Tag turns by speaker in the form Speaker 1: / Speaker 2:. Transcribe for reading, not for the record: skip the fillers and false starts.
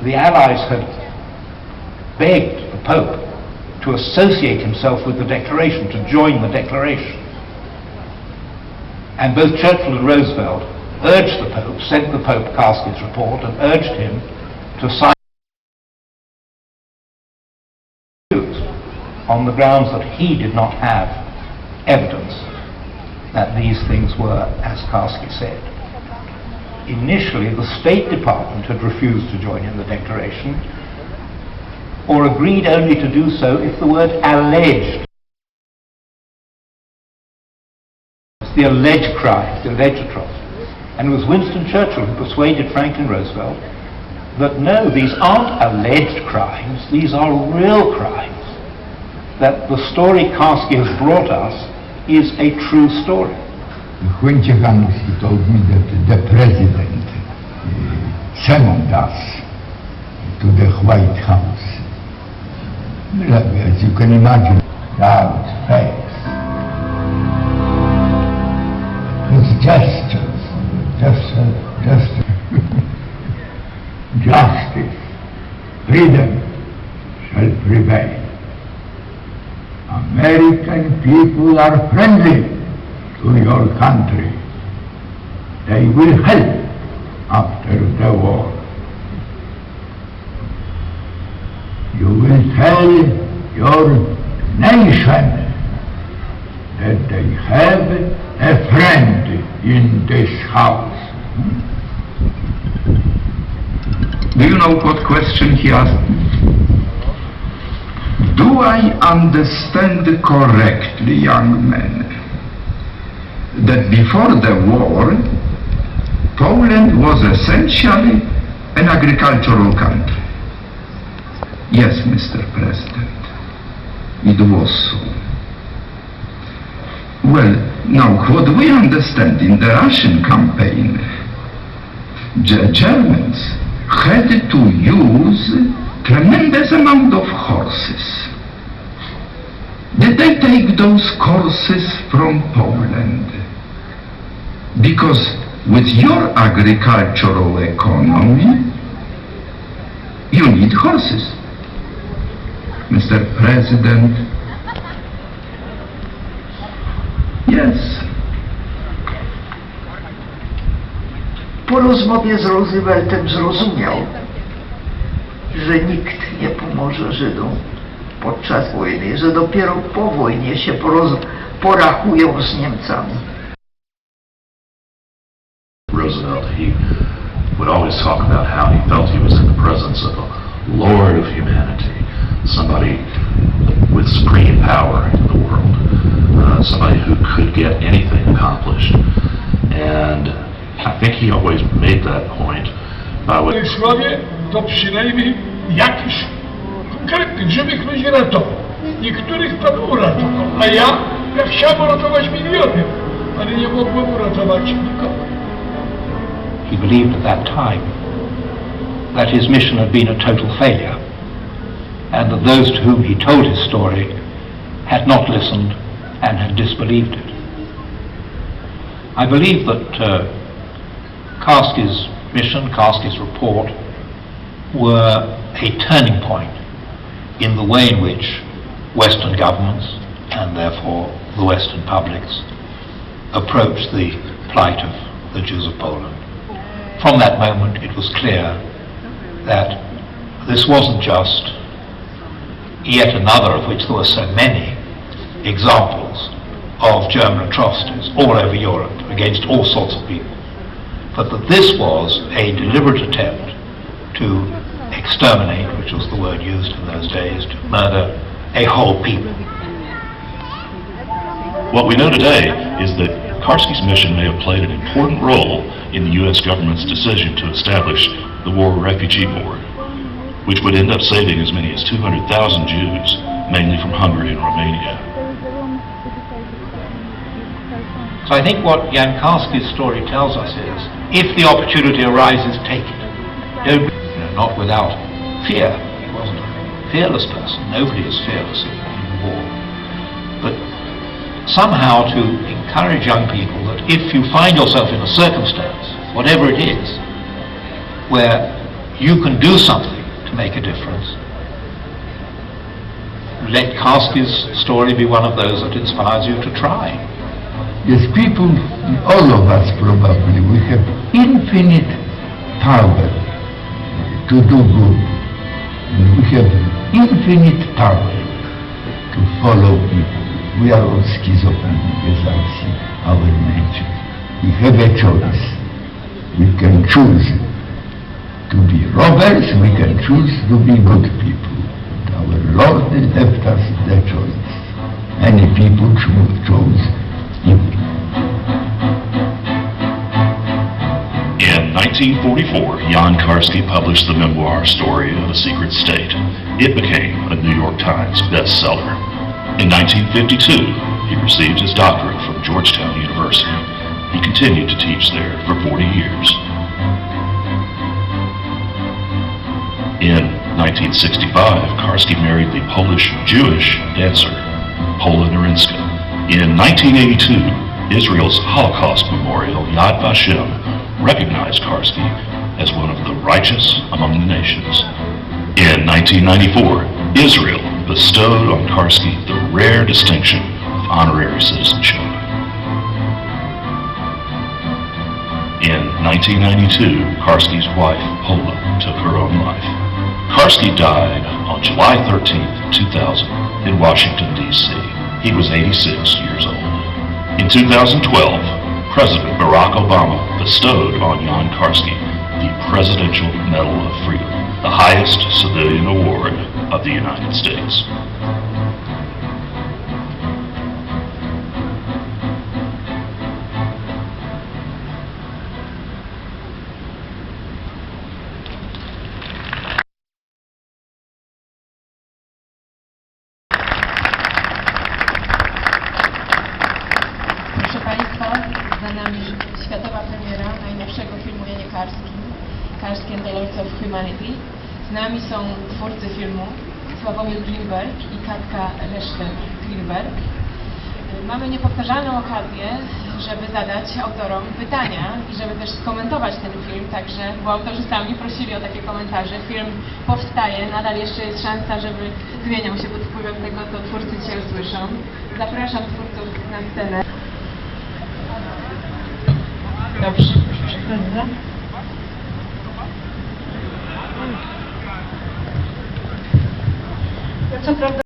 Speaker 1: the Allies had begged the Pope to associate himself with the Declaration, to join the Declaration. And both Churchill and Roosevelt urged the Pope, sent the Pope Karski's report and urged him to sign on the grounds that he did not have evidence that these things were as Karski said. Initially, the State Department had refused to join in the Declaration, or agreed only to do so if the word alleged, the alleged crimes, the alleged atrocities. And it was Winston Churchill who persuaded Franklin Roosevelt that no, these aren't alleged crimes, these are real crimes, that the story Karski has brought us is a true story.
Speaker 2: When Jachanowski told me that the president summoned us to the White House, as you can imagine, loud face, with gestures, justice, freedom shall prevail. American people are friendly to your country. They will help after the war. You will tell your nation that they have a friend in this house.
Speaker 3: Do you know what question he asked? Do I understand correctly, young man, that before the war, Poland was essentially an agricultural country? Yes, Mr. President, it was so. Well, now what we understand in the Russian campaign, the Germans had to use tremendous amount of horses. Did they take those horses from Poland? Because with your agricultural economy, you need horses. Mr. President, yes.
Speaker 4: Po rozmowie z Rooseveltem zrozumiał, że nikt nie pomoże Żydom podczas wojny, że dopiero po wojnie się porachują z Niemcami.
Speaker 5: Roosevelt, he would always talk about how he felt he was in the presence of a lord of humanity, somebody with supreme power in the world, somebody who could get anything accomplished. And I think he always made that point by what...
Speaker 6: To przynajmniej jakiś konkretnych, żywych ludzi ratował. Niektórych Pan uratował, a ja chciałem uratować miliony, ale nie mogłem uratować nikogo.
Speaker 1: He believed at that time that his mission had been a total failure and that those to whom he told his story had not listened and had disbelieved it. I believe that Karski's mission, Karski's report, were a turning point in the way in which Western governments, and therefore the Western publics, approached the plight of the Jews of Poland. From that moment it was clear that this wasn't just yet another, of which there were so many, examples of German atrocities all over Europe against all sorts of people, but that this was a deliberate attempt to exterminate, which was the word used in those days, to murder a whole people.
Speaker 5: What we know today is that Karski's mission may have played an important role in the U.S. government's decision to establish the War Refugee Board, which would end up saving as many as 200,000 Jews, mainly from Hungary and Romania.
Speaker 1: So I think what Jan Karski's story tells us is, if the opportunity arises, take it. Don't, not without fear. He wasn't a fearless person. Nobody is fearless in war. But somehow to encourage young people that if you find yourself in a circumstance, whatever it is, where you can do something to make a difference. Let Karski's story be one of those that inspires you to try.
Speaker 2: Yes, people, all of us probably, we have infinite power to do good. And we have infinite power to follow people. We are all schizophrenic, as I see our nature. We have a choice. We can choose to be robbers, we can choose to be good people. Our Lord left us the choice. Many people chose evil.
Speaker 5: In 1944, Jan Karski published the memoir Story of a Secret State. It became a New York Times bestseller. In 1952, he received his doctorate from Georgetown University. He continued to teach there for 40 years. In 1965, Karski married the Polish-Jewish dancer Pola Narinska. In 1982, Israel's Holocaust memorial Yad Vashem recognized Karski as one of the righteous among the nations. In 1994, Israel bestowed on Karski the rare distinction of honorary citizenship. In 1992, Karski's wife, Pola, took her own life. Karski died on July 13, 2000, in Washington, D.C. He was 86 years old. In 2012, President Barack Obama bestowed on Jan Karski the Presidential Medal of Freedom, the highest civilian award of the United States.
Speaker 7: Proszę Państwa, za nami światowa premiera najnowszego filmu Janie Karski and the Lords of Humanity. Z nami są twórcy filmu Sławomir Gilberg i Katka Resztek-Gilberg. Mamy niepowtarzalną okazję, żeby zadać autorom pytania i żeby też skomentować ten film, także, bo autorzy sami prosili o takie komentarze. Film powstaje, nadal jeszcze jest szansa, żeby zmieniał się pod wpływem tego, co twórcy dzisiaj usłyszą. Zapraszam twórców na scenę. Dobrze, proszę bardzo. Co prawda